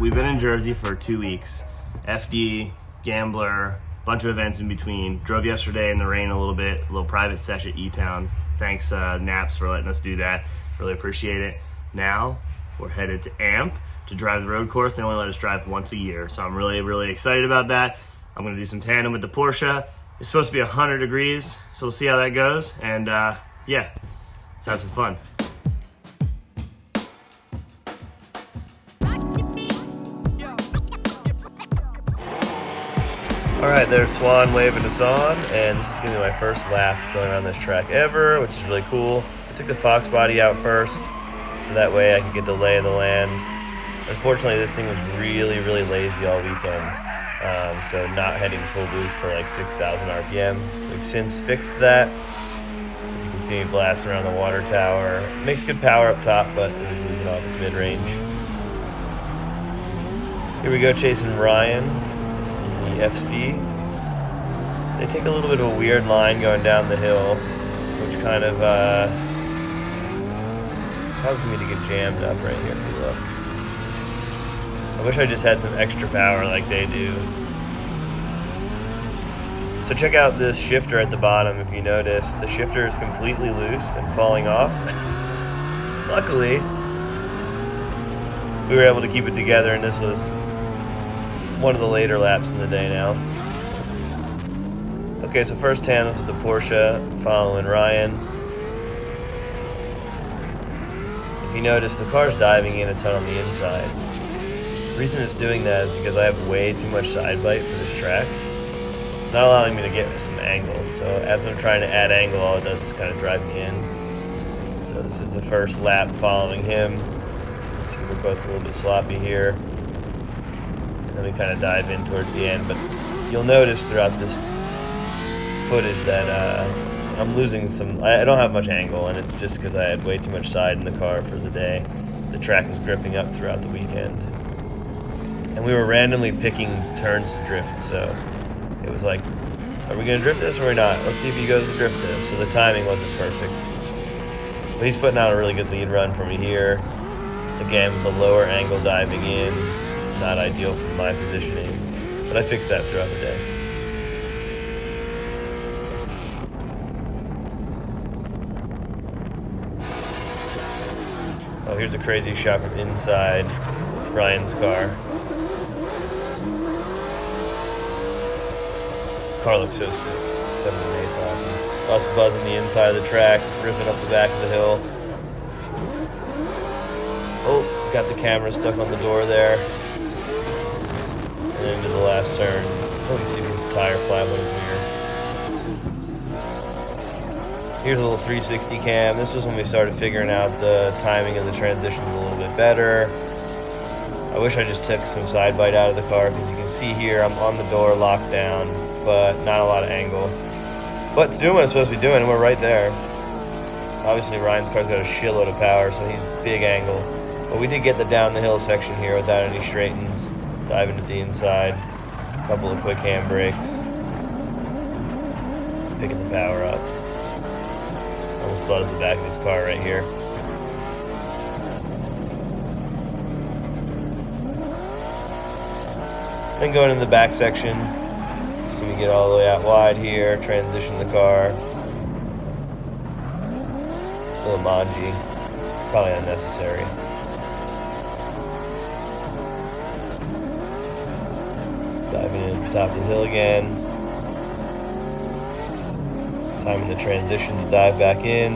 we've been in Jersey for 2 weeks. FD, Gambler, bunch of events in between. Drove yesterday in the rain a little bit, a little private sesh at E-Town. Thanks Naps for letting us do that. Really appreciate it. Now we're headed to AMP to drive the road course. They only let us drive once a year, so I'm really excited about that. I'm gonna do some tandem with the Porsche. It's supposed to be 100 degrees, so we'll see how that goes. And yeah, let's have some fun. All right, there's Swan waving us on, and this is gonna be my first lap going around this track ever, which is really cool. I took the foxbody out first, so that way I could get the lay of the land. Unfortunately, this thing was really lazy all weekend, so not heading full boost to like 6,000 RPM. We've since fixed that. As you can see me blasting around the water tower. It makes good power up top, but it is losing off its mid-range. Here we go, chasing Ryan. The FC. They take a little bit of a weird line going down the hill, which kind of causes me to get jammed up right here if you look. I wish I just had some extra power like they do. So check out this shifter at the bottom. If you notice, the shifter is completely loose and falling off. Luckily, we were able to keep it together, and this was one of the later laps in the day now. Okay, so first tandems with the Porsche, following Ryan. If you notice, the car's diving in a ton on the inside. The reason it's doing that is because I have way too much side bite for this track. It's not allowing me to get some angle, so as I'm trying to add angle, all it does is kind of drive me in. So this is the first lap following him. So you can see we're both a little bit sloppy here. Then we kind of dive in towards the end, but you'll notice throughout this footage that I'm losing some. I don't have much angle, and it's just because I had way too much side in the car for the day. The track was gripping up throughout the weekend, and we were randomly picking turns to drift. So it was like, are we gonna drift this or are we not? Let's see if he goes to drift this. So the timing wasn't perfect, but he's putting out a really good lead run for me here. Again, with the lower angle diving in. Not ideal for my positioning, but I fixed that throughout the day. Oh, here's a crazy shot from inside Ryan's car. Car looks so sick. 7.8's awesome. Us buzzing the inside of the track, ripping up the back of the hill. Oh, got the camera stuck on the door there. And into the last turn. Oh, you see this tire flap on his mirror. Here's a little 360 cam. This was when we started figuring out the timing of the transitions a little bit better. I wish I just took some side bite out of the car, because you can see here I'm on the door locked down, but not a lot of angle. But it's doing what it's supposed to be doing, and we're right there. Obviously Ryan's car's got a shitload of power, so he's big angle. But we did get the down the hill section here without any straightens. Diving to the inside, a couple of quick handbrakes, picking the power up. Almost buzzed the back of this car right here. Then going in the back section, see me get all the way out wide here, transition the car. A little manji, probably unnecessary. Diving in at the top of the hill again. Timing the transition to dive back in.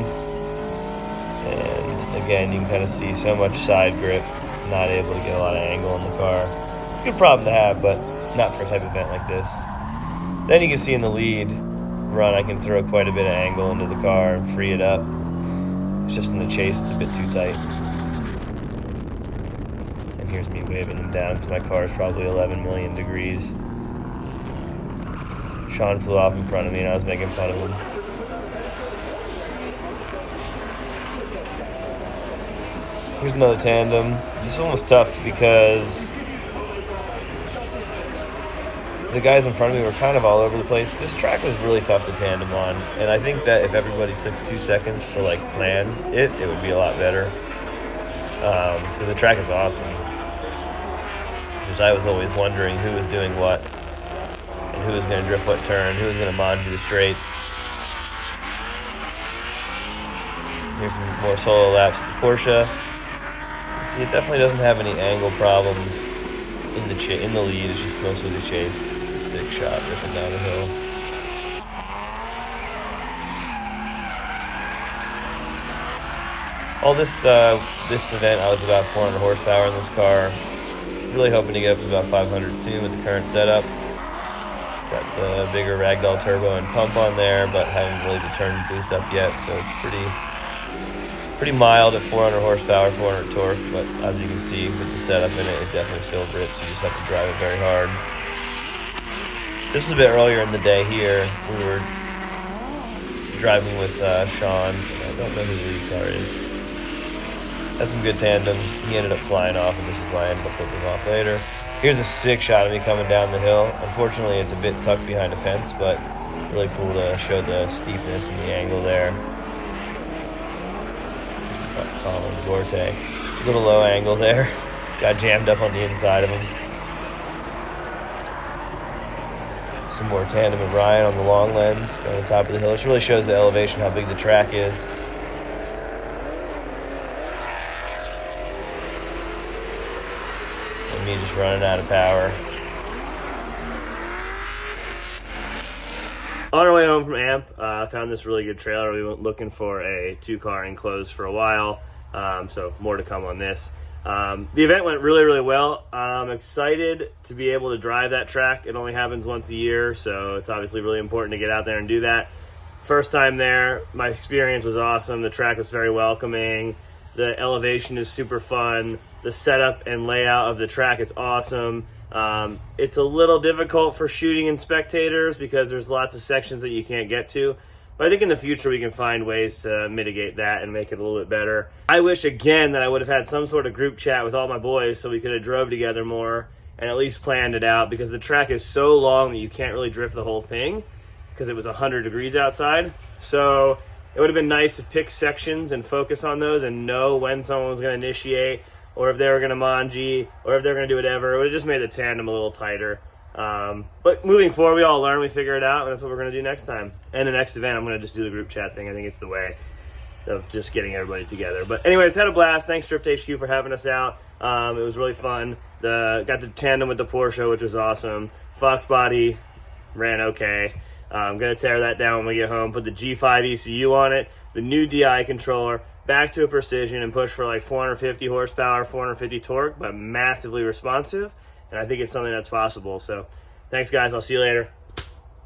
And again, you can kind of see so much side grip, not able to get a lot of angle in the car. It's a good problem to have, but not for a type of event like this. Then you can see in the lead run, I can throw quite a bit of angle into the car and free it up. It's just in the chase, it's a bit too tight. Here's me waving him down because my car is probably 11 million degrees. Sean flew off in front of me and I was making fun of him. Here's another tandem. This one was tough because the guys in front of me were kind of all over the place. This track was really tough to tandem on, and I think that if everybody took 2 seconds to like plan it would be a lot better, because the track is awesome. Because I was always wondering who was doing what, and who was going to drift what turn, who was going to manji the straights. Here's some more solo laps with the Porsche. You see, it definitely doesn't have any angle problems in the lead. It's just mostly the chase. It's a sick shot ripping down the hill. All this event, I was about 400 horsepower in this car. Really hoping to get up to about 500 soon with the current setup. Got the bigger ragdoll turbo and pump on there, but haven't really turned boost up yet, so it's pretty mild at 400 horsepower, 400 torque. But as you can see with the setup in it, it definitely still rips. You just have to drive it very hard. This was a bit earlier in the day here. We were driving with Sean. I don't know who the lead car is. Had some good tandems. He ended up flying off, and this is why I ended up flipping off later. Here's a sick shot of me coming down the hill. Unfortunately, it's a bit tucked behind a fence, but really cool to show the steepness and the angle there. Colin Gorte. Little low angle there. Got jammed up on the inside of him. Some more tandem and Ryan on the long lens, going on the top of the hill. This really shows the elevation, how big the track is. And me just running out of power. On our way home from AMP, I found this really good trailer. We went looking for a 2-car enclosed for a while, so more to come on this. The event went really, really well. I'm excited to be able to drive that track. It only happens once a year, so it's obviously really important to get out there and do that. First time there, my experience was awesome. The track was very welcoming. The elevation is super fun. The setup and layout of the track is awesome. It's a little difficult for shooting and spectators because there's lots of sections that you can't get to. But I think in the future we can find ways to mitigate that and make it a little bit better. I wish, again, that I would have had some sort of group chat with all my boys so we could have drove together more and at least planned it out, because the track is so long that you can't really drift the whole thing because it was 100 degrees outside. So it would have been nice to pick sections and focus on those and know when someone was going to initiate, or if they were going to manji, or if they were going to do whatever. It would have just made the tandem a little tighter. But moving forward, we all learn, we figure it out, and that's what we're going to do next time. And the next event, I'm going to just do the group chat thing. I think it's the way of just getting everybody together. But anyways, had a blast. Thanks, Drift HQ, for having us out. It was really fun. Got the tandem with the Porsche, which was awesome. Foxbody ran okay. I'm going to tear that down when we get home, put the G5 ECU on it, the new DI controller, back to a precision, and push for like 450 horsepower, 450 torque, but massively responsive. And I think it's something that's possible. So thanks, guys. I'll see you later.